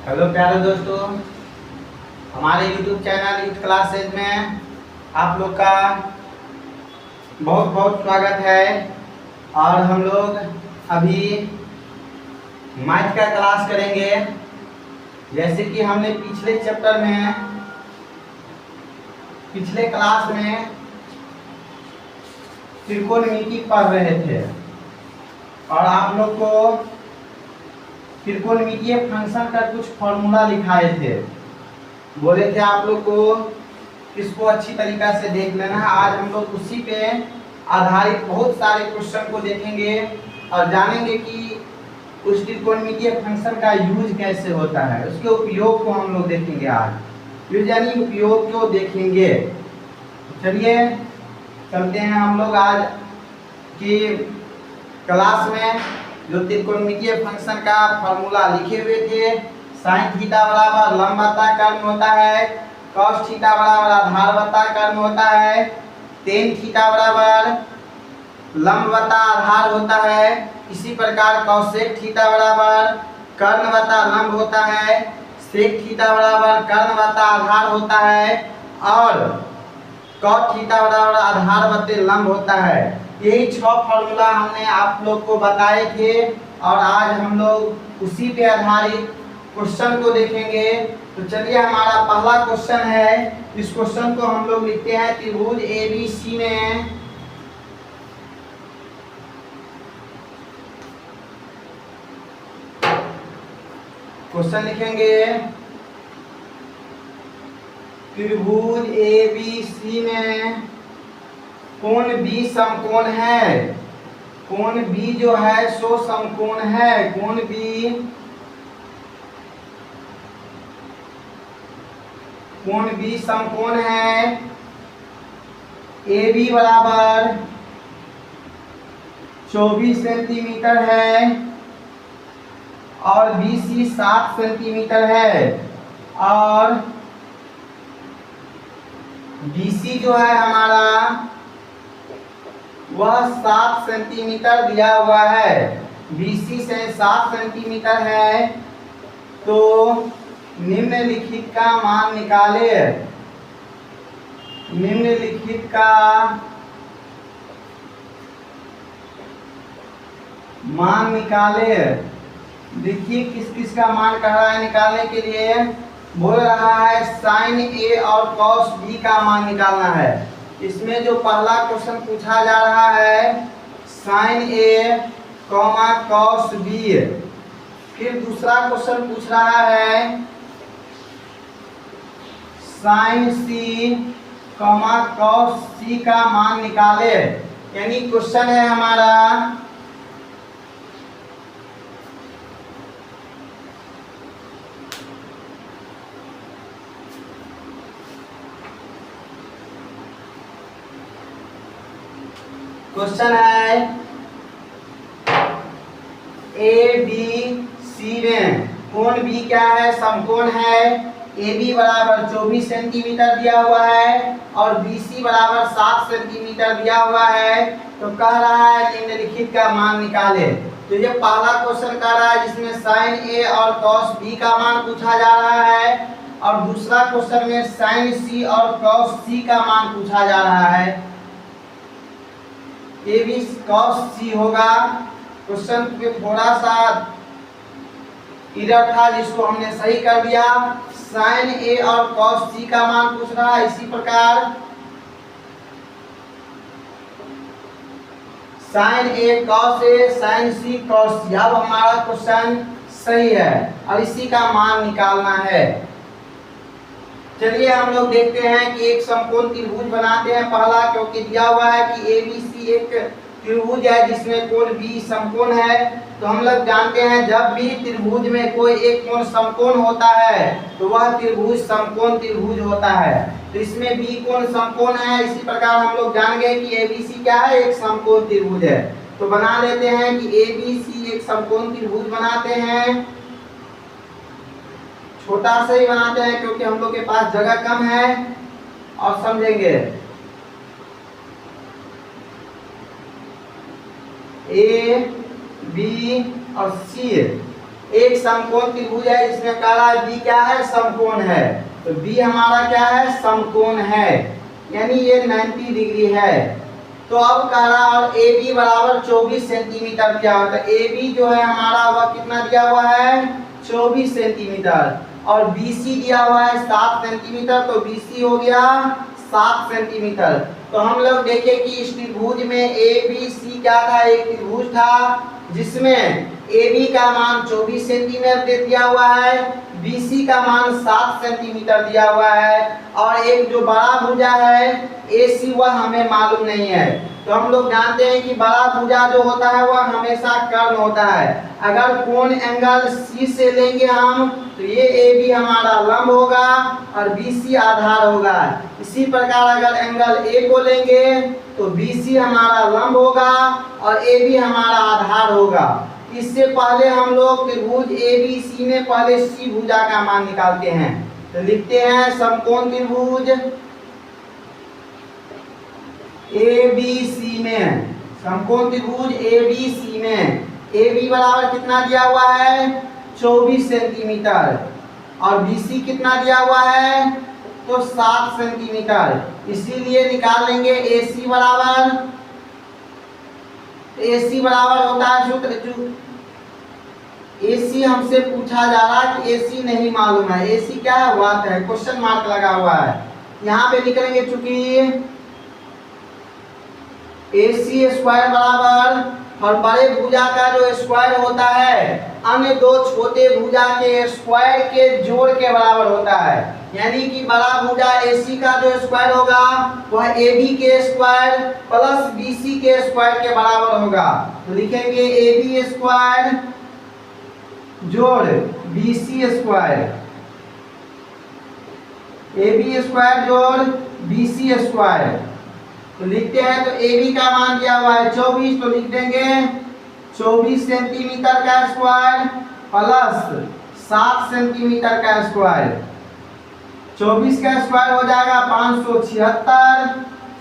Hello प्यारे दोस्तों, हमारे YouTube चैनल यूथ क्लासेज में आप लोग का बहुत बहुत स्वागत है। और हम लोग अभी मैथ का क्लास करेंगे। जैसे कि हमने पिछले क्लास में त्रिकोणमिति पढ़ रहे थे और आप लोग को त्रिकोणमितीय फंक्शन का कुछ फॉर्मूला लिखाए थे। बोले थे आप लोग को इसको अच्छी तरीका से देख लेना। आज हम लोग उसी पे आधारित बहुत सारे क्वेश्चन को देखेंगे और जानेंगे कि उस त्रिकोणमितीय फंक्शन का यूज कैसे होता है, उसके उपयोग को हम लोग देखेंगे। आज यूज यानी उपयोग को देखेंगे। चलिए चलते हैं हम लोग आज की क्लास में। जो त्रिकोणमितीय फंक्शन का फॉर्मूला लिखे हुए थे, साइन थीटा बराबर लंब बटा कर्ण होता है, कॉस थीटा बराबर आधार बटा कर्ण होता है, टेन थीटा बराबर लंब बटा आधार होता है। इसी प्रकार कॉसेक थीटा बराबर कर्ण बटा लंब होता है, सेक थीटा बराबर कर्ण बटा आधार होता है और कॉट थीटा बराबर आधार बटे लंब होता है। यही 6 फॉर्मूला हमने आप लोग को बताए थे और आज हम लोग उसी पे आधारित क्वेश्चन को देखेंगे। तो चलिए, हमारा पहला क्वेश्चन है। इस क्वेश्चन को हम लोग लिखते हैं त्रिभुज ABC में क्वेश्चन लिखेंगे। त्रिभुज ABC में कोण B समकोण है। कोण B जो है सो समकोण है। कोण B समकोण है। AB बराबर 24 सेंटीमीटर है और BC 7 सेंटीमीटर है और BC जो है हमारा वह 7 सेंटीमीटर दिया हुआ है। BC से 7 सेंटीमीटर है तो निम्नलिखित का मान निकाले। निम्नलिखित का मान निकाले। देखिए किस किस का मान कह रहा है निकालने के लिए। बोल रहा है साइन A और कॉस B का मान निकालना है। इसमें जो पहला क्वेश्चन पूछा जा रहा है साइन A कॉस B। फिर दूसरा क्वेश्चन पूछ रहा है साइन C कॉस C का मान निकाले। यानी क्वेश्चन है हमारा ABC में कोण B क्या है, समकोण है। AB बराबर 24 सेंटीमीटर दिया हुआ है और BC बराबर 7 सेंटीमीटर दिया हुआ है। तो कह रहा है निम्नलिखित का मान निकाले। तो ये पहला क्वेश्चन कह रहा है जिसमें साइन A और कॉस B का मान पूछा जा रहा है और दूसरा क्वेश्चन में साइन C और कॉस C का मान पूछा जा रहा है। AB cos C होगा। क्वेश्चन में थोड़ा सा एरर था जिसको हमने सही कर दिया। साइन A और cos C का मान पूछ रहा है। इसी प्रकार sine A cos A sine C cos C। अब हमारा क्वेश्चन सही है और इसी का मान निकालना है। चलिए हम लोग देखते हैं कि एक समकोण त्रिभुज बनाते हैं पहला, क्योंकि दिया हुआ है कि ABC एक त्रिभुज है जिसमें कोण B समकोण है। तो हम लोग जानते हैं जब भी त्रिभुज में कोई एक कोण समकोण होता है तो वह त्रिभुज समकोण त्रिभुज होता है। तो इसमें B कोण समकोण है। इसी प्रकार हम लोग जान गए कि ABC क्या है, एक समकोण त्रिभुज है। तो बना लेते हैं कि ABC एक समकोण त्रिभुज बनाते हैं। छोटा से ही बनाते हैं क्योंकि हम लोग के पास जगह कम है और समझेंगे। A B और C एक समकोण त्रिभुज है जिसमें कह रहा है बी क्या है, समकोण है। तो बी हमारा क्या है, समकोण है, यानी ये 90 डिग्री है। तो अब कह रहा है और ए बी बराबर 24 सेंटीमीटर दिया हुआ है। ए बी जो है हमारा वह कितना दिया हुआ है, 24 सेंटीमीटर। और बी सी दिया हुआ है 7 सेंटीमीटर, तो बी सी हो गया 7 सेंटीमीटर। तो हम लोग देखें कि इस त्रिभुज में ए बी सी क्या था, एक त्रिभुज था जिसमें ए बी का मान 24 सेंटीमीटर दिया हुआ है, बी सी का मान 7 सेंटीमीटर दिया हुआ है, और एक जो बड़ा भुजा है ए सी वह हमें मालूम नहीं है। तो हम लोग जानते हैं कि बड़ा भुजा जो होता है वह हमेशा कर्ण होता है। अगर कोण एंगल सी से लेंगे हम तो ये ए बी हमारा लंब होगा और बी सी आधार होगा। इसी प्रकार अगर एंगल ए को लेंगे तो बी सी हमारा लंब होगा और ए बी हमारा आधार होगा। इससे पहले हम लोग त्रिभुज ए बी सी में पहले सी भुजा का मान निकालते हैं। तो लिखते हैं समकोण त्रिभुज ए बी सी में, समकोण त्रिभुज ए बी सी में ए बी बराबर कितना दिया हुआ है, 24 सेंटीमीटर, और बी सी कितना दिया हुआ है, तो 7 सेंटीमीटर। इसीलिए निकाल लेंगे ए सी बराबर, ए सी बराबर होता है सूत्र, ए सी हमसे पूछा जा रहा है कि ए सी नहीं मालूम है, ए सी क्या है, वाट है, क्वेश्चन मार्क लगा हुआ है। यहाँ पे लिखेंगे चूंकि ए सी स्क्वायर बराबर, और बड़े भुजा का जो स्क्वायर होता है अन्य दो छोटे भुजा के स्क्वायर के जोड़ के बराबर होता है। यानी कि बड़ा भुजा ए सी का जो स्क्वायर होगा वह ए बी के स्क्वायर प्लस बी सी के स्क्वायर के बराबर होगा। तो लिखेंगे ए बी स्क्वायर जोड़ B C square, A B square जोड़ बी सी स्क्वायर। तो लिखते हैं, तो ए बी का मान दिया हुआ है 24, तो लिख देंगे 24 सेंटीमीटर का स्क्वायर प्लस 7 सेंटीमीटर का स्क्वायर। 24 का स्क्वायर हो जाएगा 576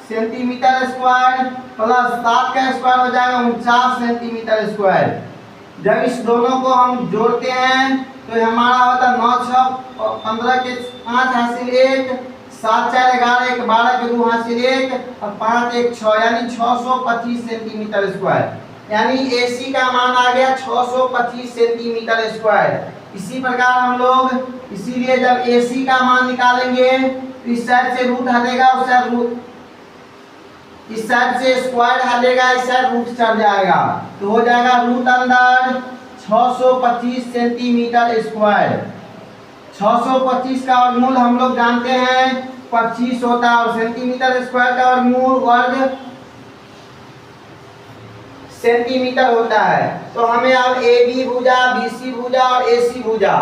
सेंटीमीटर स्क्वायर प्लस 7 का स्क्वायर हो जाएगा 49 सेंटीमीटर स्क्वायर। जब इस दोनों को हम जोड़ते हैं तो हमारा होता 9 6 15 के 5 हासिल 1, 7 4 11 1 12 के 2 हासिल 1 और 5 1 6, यानी 625 सेंटीमीटर स्क्वायर। यानी AC का मान आ गया 625 सेंटीमीटर स्क्वायर। इसी प्रकार हम लोग, इसीलिए जब AC का मान निकालेंगे तो इस साइड से रूट हटेगा, उस साइड रूट, इस साइड से स्क्वायर हटेगा, इस साइड रूट चढ़ जाएगा, तो हो जाएगा रूट अंदर 625 सेंटीमीटर स्क्वायर। 625 का वर्गमूल हम लोग जानते हैं 25 होता है, और सेंटीमीटर स्क्वायर का वर्गमूल वर्ग सेंटीमीटर होता है। तो हमें अब ए बी भुजा, बी सी भुजा और ए सी भुजा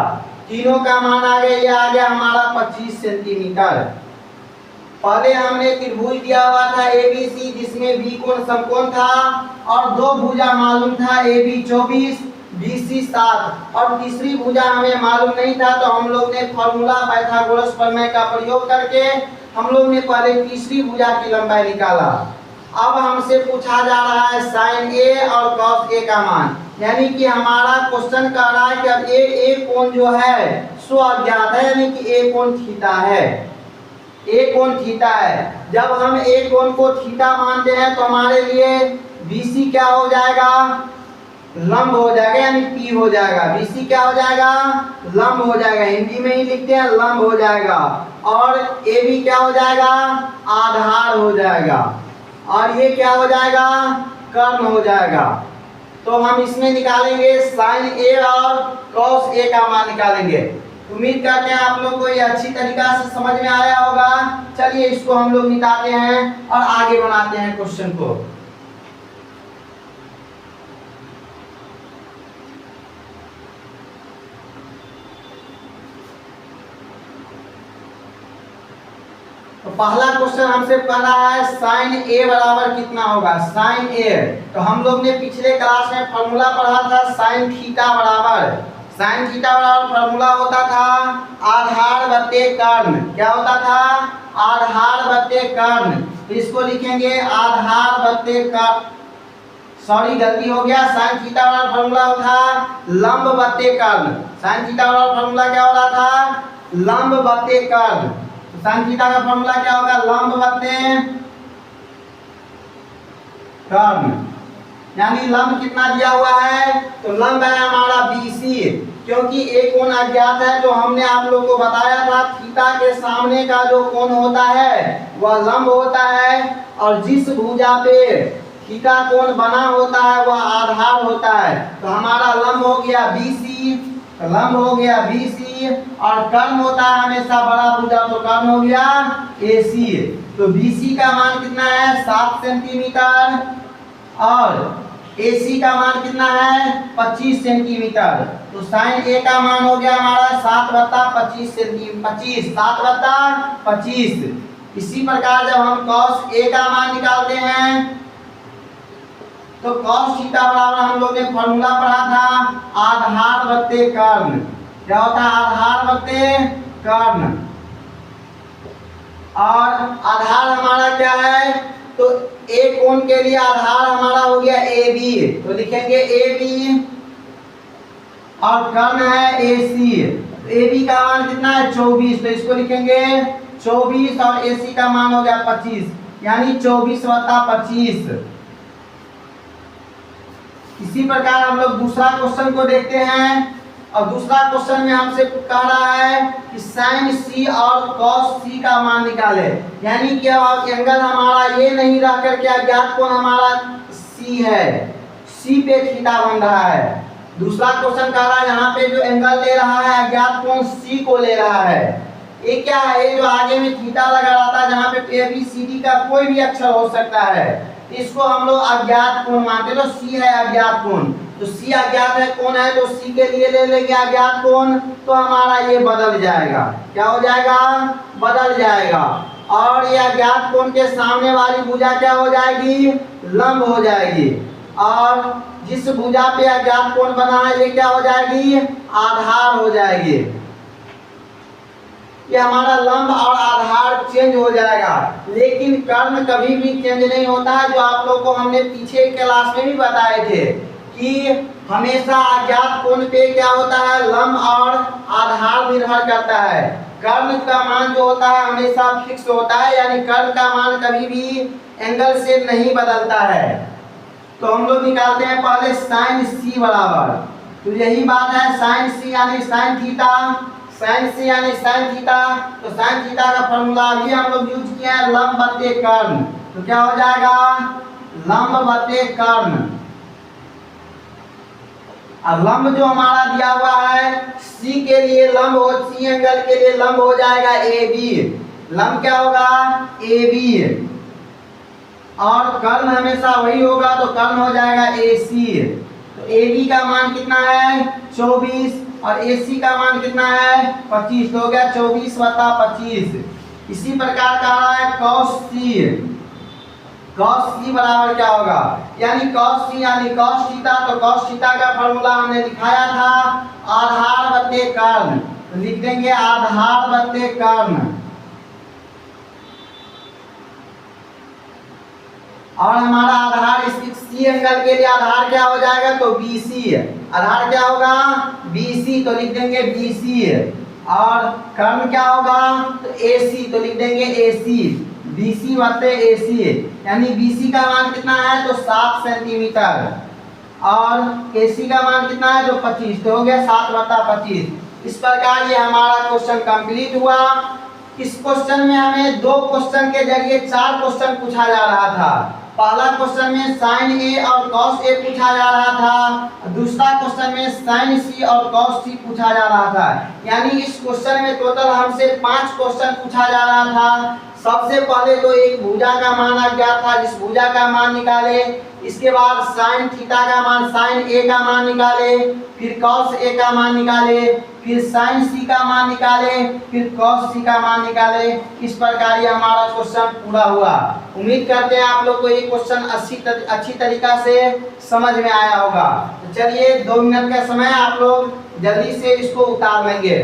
तीनों का मान आ गया, ये आ गया हमारा 25 सेंटीमीटर। पहले हमने त्रिभुज दिया हुआ था ए बी सी जिसमें बी कोण समकोण था और दो भुजा मालूम था, ए बी 24 बी सी 7, और तीसरी भुजा हमें मालूम नहीं था। तो हम लोग ने फॉर्मूला पाइथागोरस प्रमेय का प्रयोग करके हम लोग ने पहले तीसरी भुजा की लंबाई निकाला। अब हमसे पूछा जा रहा है साइन ए और कॉस ए का मान, यानी कि हमारा क्वेश्चन कह रहा है कि अब ए कोण जो है सो अज्ञात है, यानी कि ए कोण थीटा है, ए कोण थीटा है। जब हम ए कोण को थीटा मानते हैं तो हमारे लिए बी सी क्या हो जाएगा, लंब हो जाएगा, यानी पी हो जाएगा। बी सी क्या हो जाएगा, लंब हो जाएगा, हिंदी में ही लिखते हैं लंब हो जाएगा। और ए बी क्या हो जाएगा, आधार हो जाएगा, और ये क्या हो जाएगा, कर्ण हो जाएगा। तो हम इसमें निकालेंगे साइन ए और कॉस ए का मान निकालेंगे। उम्मीद करते हैं आप लोग को ये अच्छी तरीका से समझ में आया होगा। चलिए इसको हम लोग मिटाते हैं और आगे बढ़ाते हैं क्वेश्चन को। तो पहला क्वेश्चन हमसे कह रहा है साइन ए बराबर कितना होगा, साइन ए। तो हम लोग ने पिछले क्लास में फॉर्मूला पढ़ा था साइन थीटा बराबर, साइन थीटा बराबर फॉर्मूला होता था आधार बट्टे कर्ण। क्या होता था, आधार बट्टे कर्ण। तो इसको लिखेंगे आधार बट्टे कर्ण, सॉरी गलती हो गया, साइन थीटा वाला फॉर्मूला था लंब बट्टे कर्ण। साइन थीटा वाला फॉर्मूला क्या हो रहा था? लंब बट्टे कर्ण। तो साइन थीटा का फॉर्मूला क्या होगा? लंब बट्टे कर्ण। यानी लंब कितना दिया हुआ है? तो लंब है हमारा BC, क्योंकि एक कोण अज्ञात है जो हमने आप लोगों को बताया था, थीटा के सामने का जो कोण होता है वह लंब होता है, और जिस भुजा पे थीटा कोण बना होता है वह आधार होता है। तो हमारा लंब हो गया BC, लंब हो गया BC, और कर्ण होता है हमेशा बड़ा भुजा, तो कर्ण हो गया AC। तो BC का मान कितना है? 7 सेंटीमीटर, और AC का मान कितना है? 25 सेंटीमीटर। तो साइन A का मान हो गया हमारा 7/25 सेंटीमीटर, 7/25। इसी प्रकार जब हम cos A का मान निकालते हैं तो cos थीटा बराबर हम लोग ने फॉर्मूला पढ़ा था आधार बट्टे कर्ण। क्या होता है? आधार बट्टे कर्ण। और आधार हमारा क्या है? तो एक कोण के लिए आधार हमारा हो गया AB, तो लिखेंगे AB, और कर्ण है AC। तो AB का मान कितना है? 24, तो इसको लिखेंगे 24, और AC का मान हो गया 25, यानी 24/25। इसी प्रकार हम लोग दूसरा क्वेश्चन को देखते हैं, और दूसरा क्वेश्चन में हमसे कह रहा है कि साइन C और cos C का मान निकाले। यानी क्या एंगल हमारा ये नहीं रह करके अज्ञात कोण हमारा C है, C पे थीटा बन रहा है। दूसरा क्वेश्चन कह रहा है यहाँ पे जो एंगल ले रहा है अज्ञात कोण C को ले रहा है। ये क्या है? ये जो आगे में थीटा लगा रहता है जहाँ पे ABCD का कोई भी अक्षर हो सकता है, इसको हम लोग अज्ञात कोण मानते हैं। तो C है अज्ञात कोण, तो C अज्ञात है कोण है, तो C के लिए ले लेंगे अज्ञात कोण, तो हमारा ये बदल जाएगा। क्या हो जाएगा? बदल जाएगा। और ये अज्ञात कोण के सामने वाली भुजा क्या हो जाएगी? लंब हो जाएगी। और जिस भुजा पे अज्ञात कोण बना है ये क्या हो जाएगी? आधार हो जाएगी। ये हमारा लंब और आधार चेंज हो जाएगा, लेकिन कर्ण कभी भी चेंज नहीं होता है, जो आप लोगों को हमने पीछे क्लास में भी बताए थे कि हमेशा अज्ञात कोण पे क्या होता है? लंब और आधार निर्भर करता है। कर्ण का मान जो होता है हमेशा फिक्स होता है, यानी कर्ण का मान कभी भी एंगल से नहीं बदलता है। तो हम लोग निकालते हैं पहले साइन C बराबर, तो यही बात है साइन C यानी साइन थीटा, साइन C यानी साइन थीटा। तो साइन थीटा का फॉर्मूला भी हम लोग यूज किया है लंब बट्टे कर्ण। तो क्या हो जाएगा? लंब बट्टे कर्ण। अब लंब जो हमारा दिया हुआ है C के लिए लंब हो, C एंगल के लिए लंब हो जाएगा AB। लंब क्या होगा? AB। और कर्ण हमेशा वही होगा, तो कर्ण हो जाएगा AC। तो AB का मान कितना है? 24, और AC का मान कितना है? 25, तो हो गया 24/25। इसी प्रकार का रहा है cos C। cos C बराबर क्या होगा? यानी cos C यानी cos थीटा, तो cos थीटा का फॉर्मूला हमने दिखाया था आधार बट्टे कर्ण, तो लिख देंगे आधार बट्टे कर्ण। और हमारा आधार इस C एंगल के लिए आधार क्या हो जाएगा? तो BC। आधार क्या होगा? BC, तो लिख देंगे BC। और कर्ण क्या होगा? तो AC, तो लिख देंगे AC। BC बट्टे AC, यानी BC का मान कितना है? तो 7 सेंटीमीटर, और AC का मान कितना है? तो 25, तो हो गया 7/25। इस प्रकार ये हमारा क्वेश्चन कंप्लीट हुआ। इस क्वेश्चन में हमें 2 क्वेश्चन के जरिए 4 क्वेश्चन पूछा जा रहा था। पहला क्वेश्चन में साइन A और cos A पूछा जा रहा था, दूसरा क्वेश्चन में साइन C और cos C पूछा जा रहा था। यानी इस क्वेश्चन में टोटल हमसे 5 क्वेश्चन पूछा जा रहा था। सबसे पहले तो एक भुजा का मान अज्ञात था, जिस भुजा का मान निकाले। इसके बाद साइन थीटा का मान, साइन A का मान निकाले, फिर cos A का मान निकाले, फिर साइन C का मान निकाले, फिर cos C का मान निकाले। इस प्रकार ये हमारा क्वेश्चन पूरा हुआ। उम्मीद करते हैं आप लोग को ये क्वेश्चन अच्छी तरीका से समझ में आया होगा। तो चलिए 2 मिनट का समय, आप लोग जल्दी से इसको उतार लेंगे।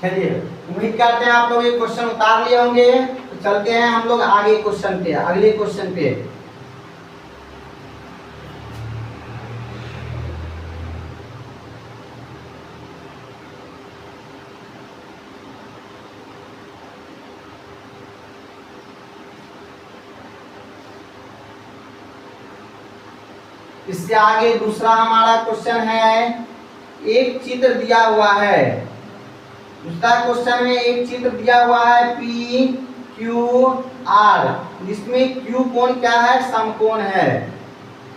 चलिए उम्मीद करते हैं आप लोग ये क्वेश्चन उतार लिए होंगे। तो चलते हैं हम लोग आगे क्वेश्चन पे, अगले क्वेश्चन पे। इससे आगे दूसरा हमारा क्वेश्चन है, एक चित्र दिया हुआ है। दूसरा क्वेश्चन में एक चित्र दिया हुआ है पी क्यू आर, जिसमें क्यू कोण क्या है, समकोण है।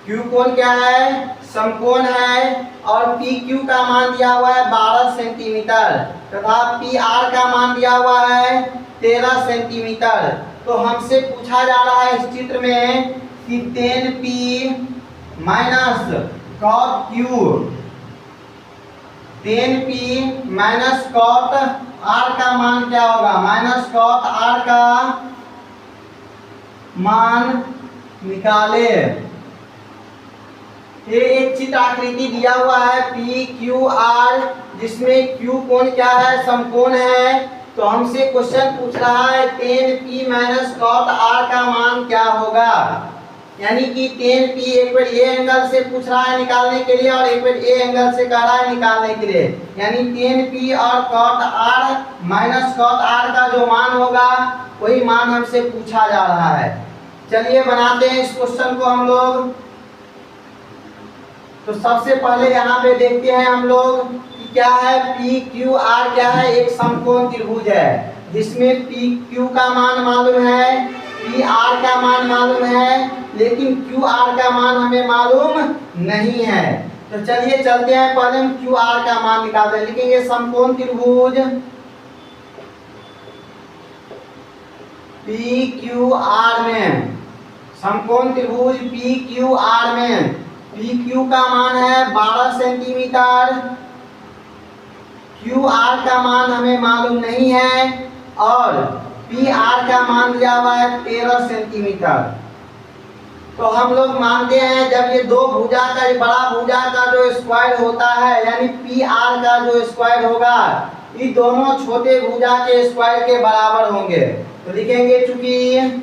क्यू कोण क्या है, समकोण है। और पी क्यू का मान दिया हुआ है 12 सेंटीमीटर तथा पी आर का मान दिया हुआ है 13 सेंटीमीटर। तो हमसे पूछा जा रहा है इस चित्र में कि tan p minus cot q, tan p minus cot r का मान क्या होगा, माइनस cot r का मान निकाले। ये एक चित्र आकृति दिया हुआ है पी क्यू आर, जिसमें क्यू कोण क्या है, समकोण है। तो हमसे क्वेश्चन पूछ रहा है tan p minus cot r का मान क्या होगा। यानी कि tan p एक बार ए एंगल से पूछ रहा है निकालने के लिए और एक बार ए एंगल से कह रहा है निकालने के लिए। यानी tan p और cot r minus cot r का जो मान होगा वही मान हमसे पूछा जा रहा है। चलिए बनाते हैं इस क्वेश्चन को हम लोग। तो सबसे पहले यहाँ पे देखते हैं हम लोग कि क्या है, पी क्यू आर क्या है, एक समकोण त्रिभुज है जिसमें पी क्यू का मान मालूम है, पी आर का मान मालूम है, लेकिन क्यू आर का मान हमें मालूम नहीं है। तो चलिए चलते हैं, पहले हम क्यू आर का मान निकालते हैं। लिखेंगे समकोण त्रिभुज पी क्यू आर में, समकोण त्रिभुज पी क्यू आर में पी क्यू का मान है 12 सेंटीमीटर, क्यू आर का मान हमें मालूम नहीं है और पी आर का मान दिया हुआ है 13 सेंटीमीटर। तो हम लोग मानते हैं जब ये दो भुजा का, बड़ा भुजा का जो स्क्वायर होता है यानी पी आर का जो स्क्वायर होगा, ये दोनों छोटे भुजा के स्क्वायर के बराबर होंगे। तो लिखेंगे चूंकि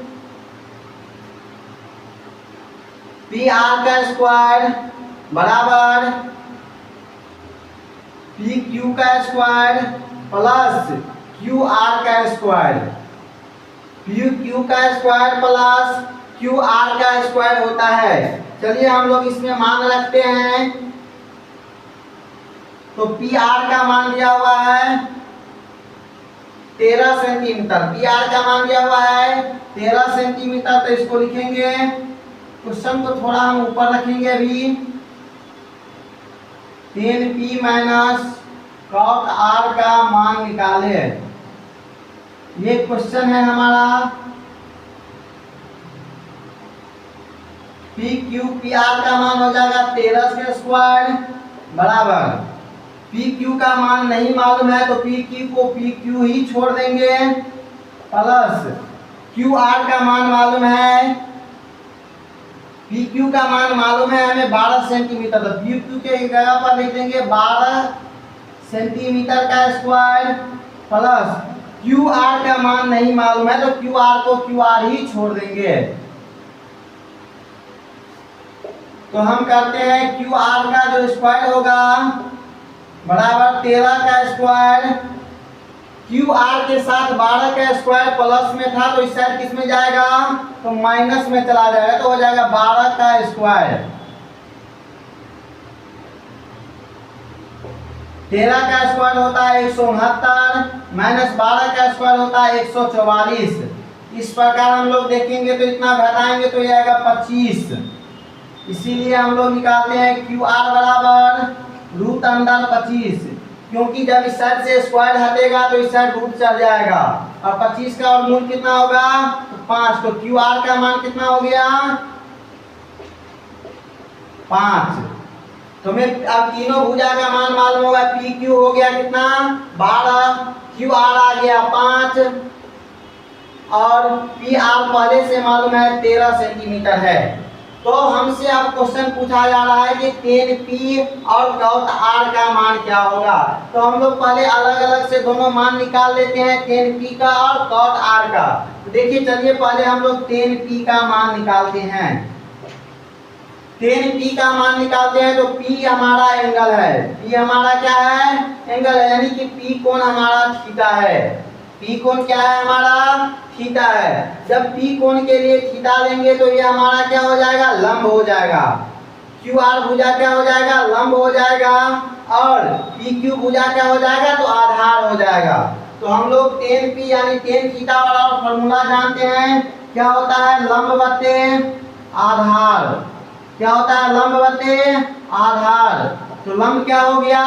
पी आर का स्क्वायर बराबर पी क्यू का स्क्वायर प्लस क्यू आर का स्क्वायर, पी क्यू का स्क्वायर प्लस क्यू आर का स्क्वायर होता है। चलिए हम लोग इसमें मान रखते हैं। तो पी आर का मान दिया हुआ है 13 सेंटीमीटर, पी आर का मान दिया हुआ है 13 सेंटीमीटर। तो इसको लिखेंगे, क्वेश्चन को थोड़ा हम ऊपर रखेंगे अभी। tan p minus cot r का मान निकाले, ये क्वेश्चन है हमारा। पी क्यू पी आर का मान हो जाएगा 13 के स्क्वायर बराबर, पी क्यू का मान नहीं मालूम है तो पी क्यू को पी क्यू ही छोड़ देंगे, प्लस क्यू आर का मान मालूम है, पी क्यू का मान मालूम है हमें 12 सेंटीमीटर। तो पी क्यू के जगह पर लिख देंगे 12 सेंटीमीटर का स्क्वायर प्लस क्यू आर का मान नहीं मालूम है तो क्यू आर को क्यू आर ही छोड़ देंगे। तो हम करते हैं क्यू आर का जो स्क्वायर होगा बराबर 13 का स्क्वायर, क्यू आर के साथ 12 का स्क्वायर प्लस में था तो इस साइड किस में जाएगा, तो माइनस में चला जाएगा, तो हो जाएगा 12 का स्क्वायर। 13 का स्क्वायर होता है 169 माइनस 12 का स्क्वायर होता है 144। इस प्रकार हम लोग देखेंगे तो इतना घटाएंगे तो ये आएगा 25। इसीलिए हम लोग निकालते हैं क्यू आर बराबर रूट अंडर 25, क्योंकि जब इस साइड से स्क्वायर हटेगा तो इस साइड रूट चल जाएगा और 25 का और मूल कितना होगा, तो 5। तो क्यू आर का मान कितना हो गया, 5। तो मैं अब तीनों भुजा का मान मालूम होगा, पी क्यू हो गया कितना 12, क्यू आर आ गया 5 और पी आर पहले से मालूम है 13 सेंटीमीटर है। तो हमसे अब क्वेश्चन पूछा जा रहा है कि tan p और cot r का मान क्या होगा। तो हम लोग पहले अलग अलग से दोनों मान निकाल लेते हैं, tan p का और cot r का। तो देखिए चलिए पहले हम लोग tan p का मान निकालते हैं। tan p का मान निकालते हैं तो p हमारा एंगल है, p हमारा क्या है, एंगल है, यानी कि p कोण हमारा थीटा है। p कोण क्या है हमारा, थीटा है। जब p कोण के लिए थीटा लेंगे तो ये हमारा क्या हो जाएगा, लंब हो जाएगा। QR भुजा क्या हो जाएगा, लंब हो जाएगा। और PQ भुजा क्या हो जाएगा, तो आधार हो जाएगा। तो हम लोग tan p यानी tan थीटा वाला फॉर्मूला जानते हैं, क्या होता है, लंब बटे आधार। क्या होता है, लंब बटे आधार। तो लंब क्या हो गया,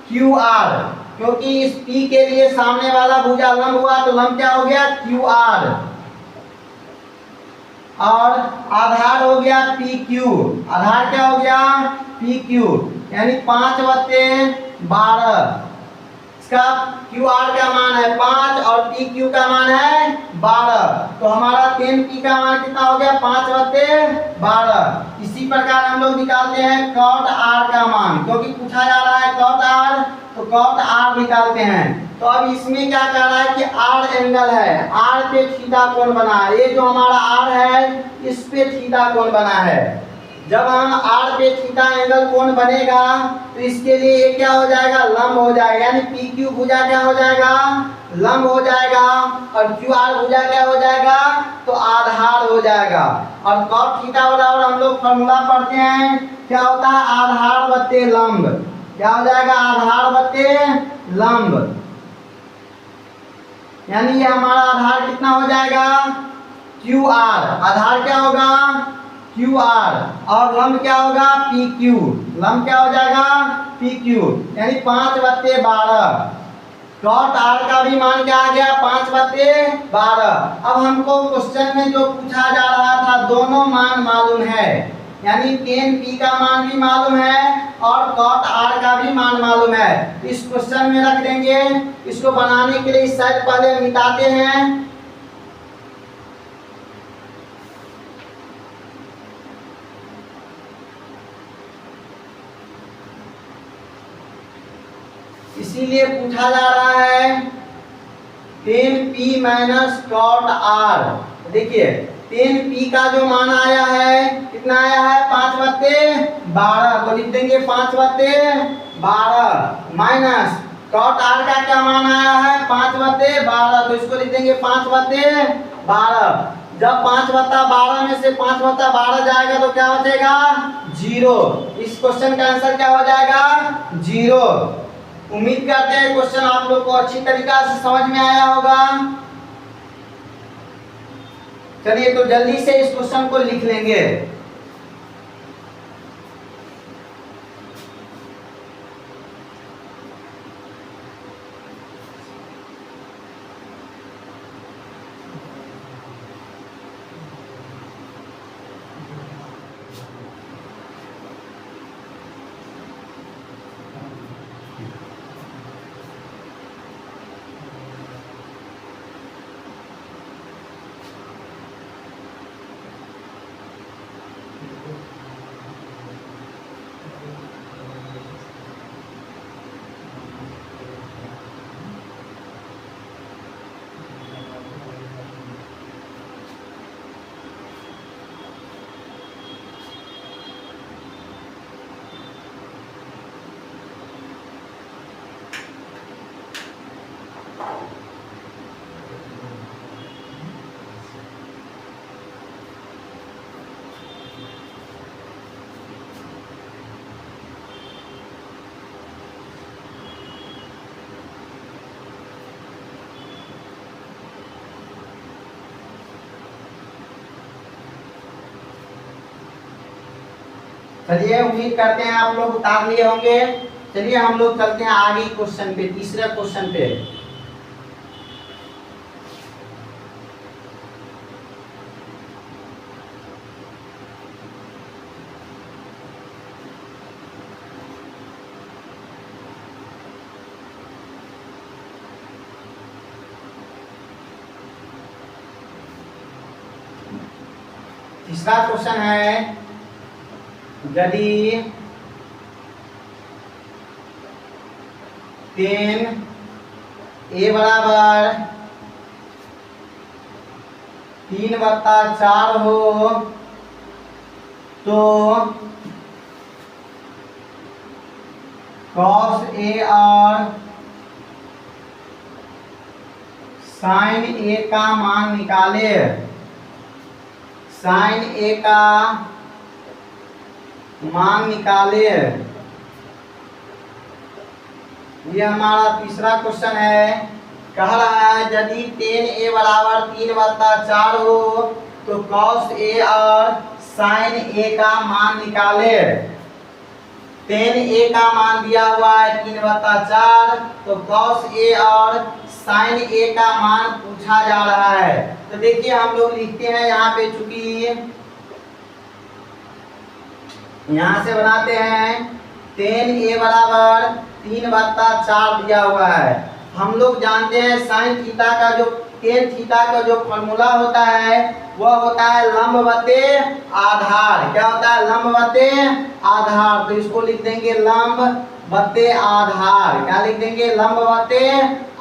QR, क्योंकि इस P के लिए सामने वाला भुजा लंब हुआ तो लंब क्या हो गया, QR। और आधार हो गया PQ, आधार क्या हो गया, PQ, यानी 5/12। इसका QR का मान है 5 और PQ का मान है 12। तो हमारा tan p का मान कितना हो गया, 5/12। इसी प्रकार हम लोग निकालते हैं cot r का मान, क्योंकि पूछा जा रहा है cot r, तो cot r निकालते हैं। तो अब इसमें क्या कर रहा है कि r एंगल है, r पे थीटा कोण बना है। ये जो हमारा r है इस पे थीटा कोण बना है। जब हम r पे थीटा एंगल कोण बनेगा तो इसके लिए ये क्या हो जाएगा, लंब हो जाएगा, यानी PQ भुजा क्या हो जाएगा, लंब हो जाएगा। और QR भुजा क्या हो जाएगा, तो आधार हो जाएगा। और cos थीटा बराबर हम लोग फॉर्मूला पढ़ते हैं, क्या होता है, आधार बटे लंब। क्या हो जाएगा, आधार बटे लंब, यानी ये हमारा आधार कितना हो जाएगा, QR। आधार क्या होगा, QR, और लंब क्या होगा, PQ। लंब क्या हो जाएगा, PQ, यानी 5/12। cot r का भी मान क्या आ गया, 5/12। अब हमको क्वेश्चन में जो पूछा जा रहा था दोनों मान मालूम है, यानी tan p का मान भी मालूम है और cot r का भी मान मालूम है। इस क्वेश्चन में रख देंगे। इसको बनाने के लिए इस साइड पहले मिटाते हैं। इसीलिए पूछा जा रहा है tan p minus cot r। देखिए tan p का जो मान आया है कितना आया है, 5/12। तो लिख देंगे 5/12 माइनस cot r का क्या मान आया है, 5/12। तो इसको लिख देंगे 5/12। जब 5/12 में से 5/12 जाएगा तो क्या बचेगा, 0। इस क्वेश्चन का आंसर क्या हो जाएगा, 0। उम्मीद करते हैं क्वेश्चन आप लोग को अच्छी तरीका से समझ में आया होगा। चलिए तो जल्दी से इस क्वेश्चन को लिख लेंगे। चलिए उम्मीद करते हैं आप लोग उतार लिए होंगे। चलिए हम लोग चलते हैं आगे क्वेश्चन पे, तीसरे क्वेश्चन पे। तीसरा क्वेश्चन है, यदि 10 a बराबर 3/4 हो तो cos a और sin a का मान निकाले। sin a का मान निकाले। ये हमारा तीसरा क्वेश्चन है। कह रहा है यदि 10a बराबर 3/4 हो तो cos a और sin a का मान निकाले। 10a का मान दिया हुआ है 3/4, तो cos a और sin a का मान पूछा जा रहा है। तो देखिए हम लोग लिखते हैं यहाँ पे, चूंकि यहाँ से बनाते हैं 10a बराबर 3/4 दिया हुआ है। हम लोग जानते हैं साइन थीटा का जो टेन थीटा का जो फॉर्मूला होता है वह होता है लंब बटे आधार। क्या होता है? लंब बटे आधार। तो इसको लिख देंगे लंब बटे आधार। क्या लिख देंगे? लंब बटे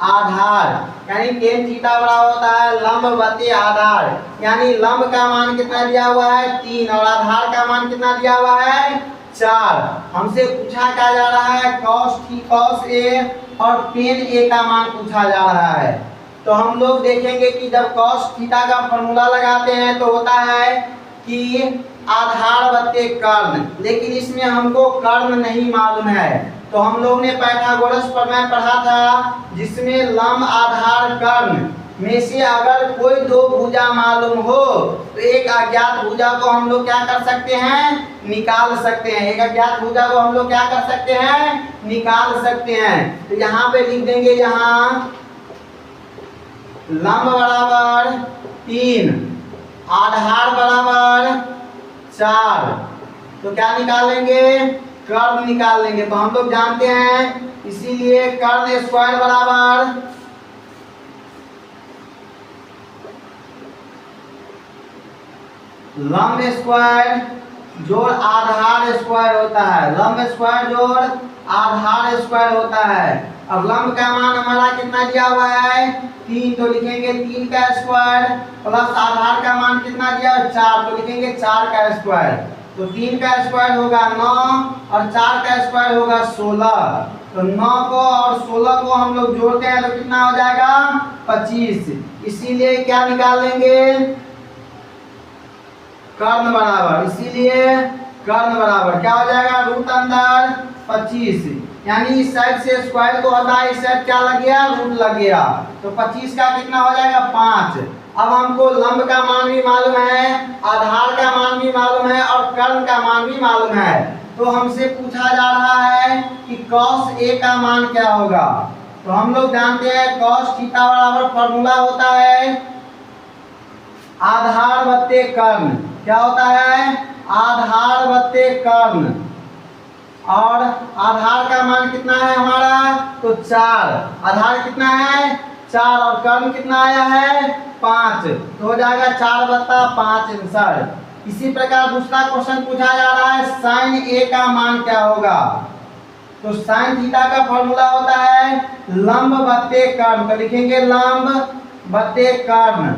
आधार। यानी टेन थीटा बराबर होता है लंब बटे आधार। यानी लंब का मान कितना दिया हुआ है? 3 और आधार का मान कितना दिया हुआ है? 4। हमसे पूछा क्या जा रहा है? cos a और tan a का मान पूछा जा रहा है। तो हम लोग देखेंगे कि जब cos थीटा का फॉर्मूला लगाते हैं तो होता है कि आधार बटे कर्ण, लेकिन इसमें हमको कर्ण नहीं मालूम है। तो हम लोग ने पाइथागोरस प्रमेय पढ़ा था जिसमें लंब आधार कर्ण में से अगर कोई दो भुजा मालूम हो तो एक अज्ञात भुजा को हम लोग क्या कर सकते हैं? निकाल सकते हैं। एक अज्ञात भुजा को हम लोग क्या कर सकते हैं? निकाल सकते हैं। तो यहाँ पे लिख देंगे, यहाँ लंब बराबर 3 आधार बराबर 4, तो क्या निकालेंगे? कर्ण निकाल लेंगे। तो हम लोग जानते हैं, इसीलिए कर्ण स्क्वायर बराबर लंब स्क्वायर जोड़ आधार स्क्वायर होता है। लंब स्क्वायर जोड़ आधार स्क्वायर होता है। अब लंब का मान हमारा कितना दिया हुआ है? 3, तो लिखेंगे 3 का स्क्वायर प्लस आधार का मान कितना दिया है? 4, तो लिखेंगे 4 का स्क्वायर। तो 3 का स्क्वायर होगा 9 और 4 का स्क्वायर होगा 16। तो 9 को और 16 को हम लोग जोड़ते हैं तो कितना हो जाएगा? 25। इसीलिए क्या निकाल लेंगे? कर्ण बराबर। इसीलिए कर्ण बराबर क्या हो जाएगा? रूट अंदर 25। यानी इस साइड से स्क्वायर को हटा, इस साइड क्या लग गया? रूट लग गया। तो 25 का कितना हो जाएगा? 5। अब हमको लंब का मान भी मालूम है, आधार का मान भी मालूम है और कर्ण का मान भी मालूम है। तो हमसे पूछा जा रहा है कि cos a का मान क्या होगा। तो हम लोग जानते हैं cos थीटा बराबर फॉर्मूला होता है आधार बट्टे कर्ण। क्या होता है? आधार बट्टे कर्ण। और आधार का मान कितना है हमारा? तो 4। आधार कितना है? 4 और कर्ण कितना आया है? 5। तो हो जाएगा 4/5 आंसर। इसी प्रकार दूसरा क्वेश्चन पूछा जा रहा है sin a का मान क्या होगा। तो sin थीटा का फॉर्मूला होता है लंब बट्टे कर्ण। तो लिखेंगे लंब बट्टे कर्ण।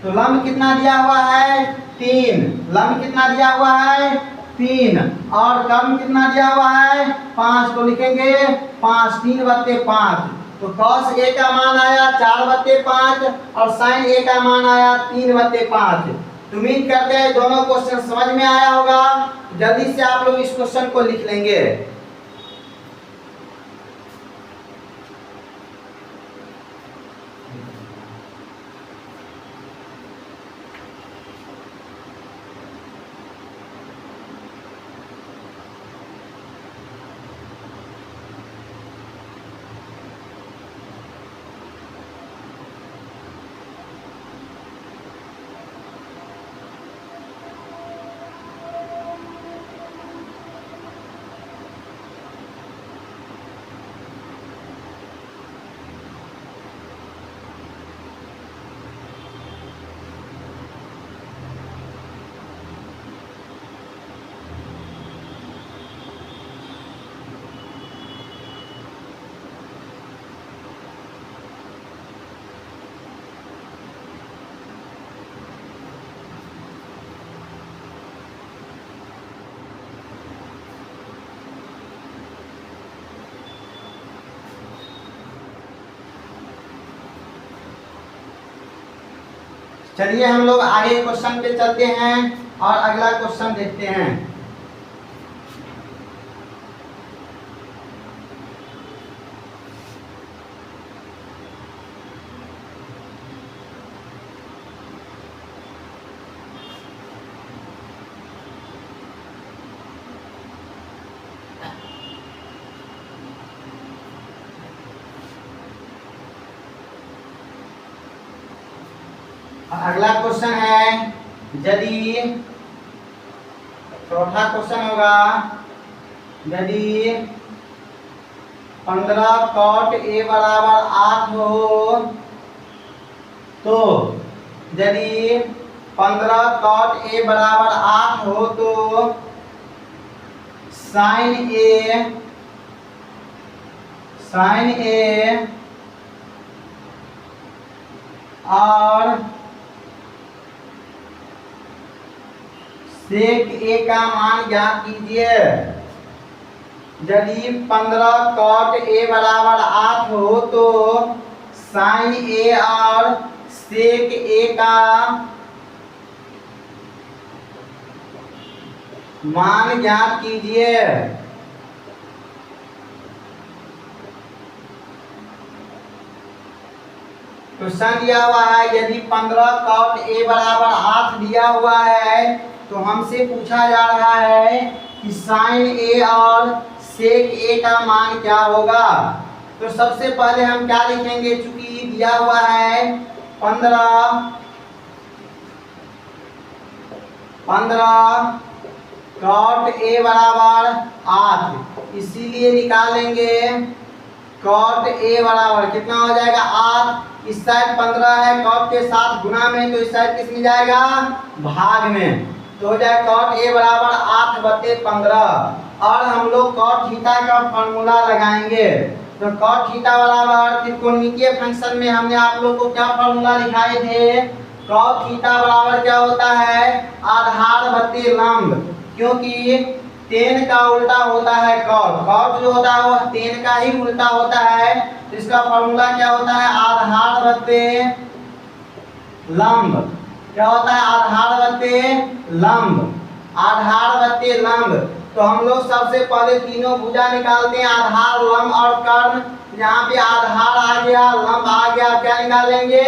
तो लंब कितना दिया हुआ है? 3। लंब कितना दिया हुआ है? 3 और कर्ण कितना दिया हुआ है? 5, तो लिखेंगे 5। 3/5। तो cos a का मान आया 4/5 और sin a का मान आया 3/5। उम्मीद करते हैं दोनों क्वेश्चन समझ में आया होगा। जल्दी से आप लोग इस क्वेश्चन को लिख लेंगे। चलिए हम लोग आगे क्वेश्चन पे चलते हैं और अगला क्वेश्चन देखते हैं। अगला क्वेश्चन है, यदि चौथा क्वेश्चन होगा, यदि 15 cot a बराबर 8 हो तो, यदि 15 cot a बराबर 8 हो तो sin a और sec a का मान ज्ञात कीजिए। यदि 15 cot a बराबर 8 हो तो sin a और sec a का मान ज्ञात कीजिए। क्वेश्चन दिया हुआ है, यदि 15 cot a बराबर 8 दिया हुआ है तो हमसे पूछा जा रहा है कि sin a और sec a का मान क्या होगा। तो सबसे पहले हम क्या लिखेंगे, चूंकि दिया हुआ है 15 cot a बराबर 8, इसीलिए निकालेंगे cot a बराबर कितना हो जाएगा 8। इस साइड 15 है, cot के साथ गुना में, तो इस साइड किस में जाएगा, भाग में, तो हो जाए cot a बराबर 8/15। और हम लोग cot थीटा का फॉर्मूला लगाएंगे। तो cot थीटा बराबर त्रिकोणमितीय फंक्शन में हमने आप लोग को क्या फॉर्मूला लिखाए थे, cot थीटा बराबर क्या होता है, आधार बटे लंब, क्योंकि tan का उल्टा होता है cot, cot जो होता है वो tan का ही उल्टा होता है। तो इसका फॉर्मूला क्या होता है, आधार बटे लंब, क्या होता है, आधार बटे लंब, आधार बटे लंब। तो हम लोग सबसे पहले तीनों भुजा निकालते हैं, आधार लंब और कर्ण। यहाँ पे आधार आ गया, लंब आ गया, क्या निकालेंगे,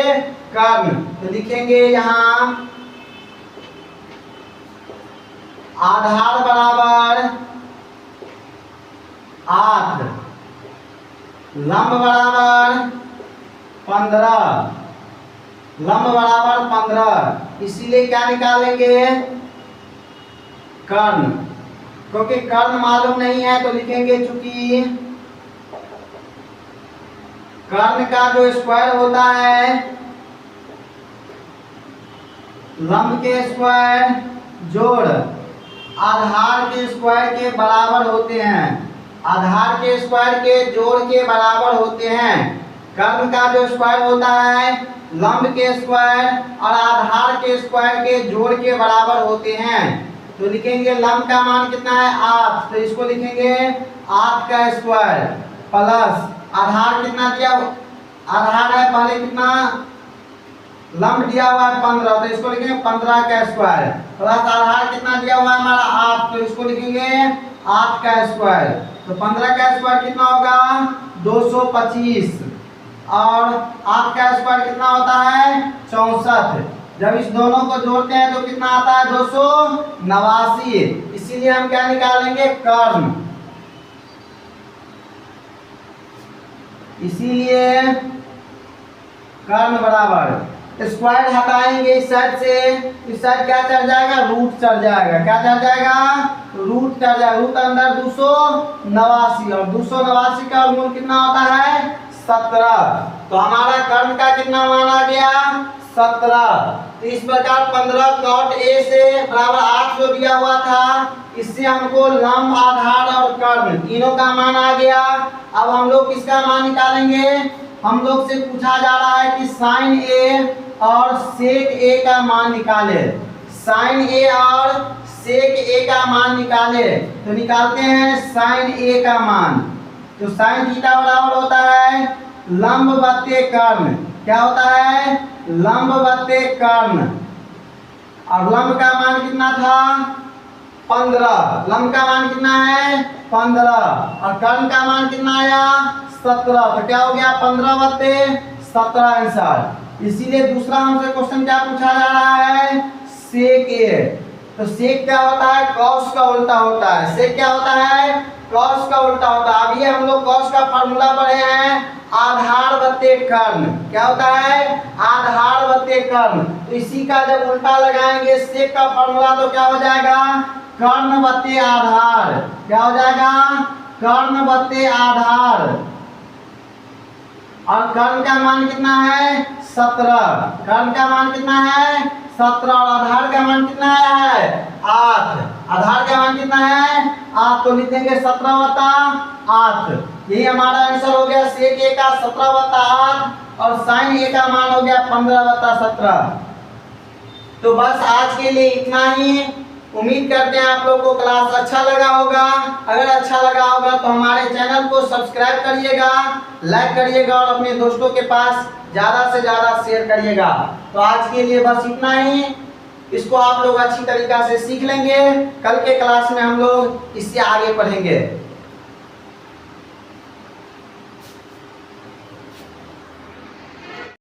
कर्ण। तो लिखेंगे यहाँ आधार बराबर 8, लंब बराबर 15, लंब बराबर 15, इसीलिए क्या निकालेंगे, कर्ण, क्योंकि कर्ण मालूम नहीं है तो लिखेंगे, चूंकि कर्ण का जो स्क्वायर होता है लंब के स्क्वायर जोड़ आधार के स्क्वायर के बराबर होते हैं, आधार के स्क्वायर के जोड़ के बराबर होते हैं। कर्ण का जो स्क्वायर होता है लंब के स्क्वायर और आधार के स्क्वायर के जोड़ के बराबर होते हैं। तो लिखेंगे लंब का मान कितना है 8, तो इसको लिखेंगे 8 का स्क्वायर प्लस आधार कितना दिया, आधार है पहले कितना, लंब दिया हुआ है 15, तो इसको लिखेंगे 15 का स्क्वायर प्लस आधार कितना दिया हुआ है हमारा 8, तो इसको लिखेंगे 8 का स्क्वायर। तो 15 का स्क्वायर कितना होगा 225 और 8 का स्क्वायर कितना होता है 64। जब इस दोनों को जोड़ते हैं तो कितना आता है 289, इसीलिए हम क्या निकालेंगे, कर्ण, इसीलिए कर्ण बराबर स्क्वायर हटाएंगे इस साइड से, इस साइड क्या चढ़ जाएगा, रूट चढ़ जाएगा, क्या चढ़ जाएगा, रूट चढ़ जाएगा, रूट अंदर 289 और 289 का मूल कितना होता है 17। तो हमारा कर्ण का कितना मान आ गया 17। तो इस प्रकार 15 cot a से बराबर 8 जो दिया हुआ था, इससे हमको लंब, आधार और कर्ण तीनों का मान आ गया। अब हम लोग किसका मान निकालेंगे, हम लोग से पूछा जा रहा है कि sin a और sec a का मान निकाले, sin a और sec a का मान निकाले। तो निकालते हैं sin a का मान। तो sin थीटा बराबर होता है लंब बटे कर्ण, क्या होता है लंब बत्ते कर्ण, और लंब का मान कितना था 15, लंब का मान कितना है 15, और कर्ण का मान कितना आया 17। तो क्या हो गया 15 बत्ते 17 आंसर। इसीलिए दूसरा हमसे क्वेश्चन क्या पूछा जा रहा है, सेक ए। तो सेक क्या होता है, कॉस का उल्टा होता है। सेक क्या होता है, कॉस का उल्टा होता है। अभी हम लोग कॉस का फार्मूला पढ़े हैं, आधार बत्ते कर्ण। क्या होता है, आधार बत्ते कर्ण। तो इसी का जब उल्टा लगाएंगे सेक का फार्मूला तो क्या हो जाएगा, कर्ण बत्ते आधार। क्या हो जाएगा, कर्ण बत्ते आधार। और कर्ण का मान कितना है 17, कर्ण का मान कितना है 17, और आधार का मान कितना है 8। आधार का मान कितना है 8, तो लिखेंगे 17 बटा 8। यही हमारा आंसर हो गया सेक ए का 17 बटा 8, और साइन ए का मान हो गया 15 बटा 17। तो बस आज के लिए इतना ही। उम्मीद करते हैं आप लोगों को क्लास अच्छा लगा होगा। अगर अच्छा लगा होगा तो हमारे चैनल को सब्सक्राइब करिएगा, लाइक करिएगा, और अपने दोस्तों के पास ज़्यादा से ज़्यादा शेयर करिएगा। तो आज के लिए बस इतना ही। इसको आप लोग अच्छी तरीक़ा से सीख लेंगे, कल के क्लास में हम लोग इससे आगे पढ़ेंगे।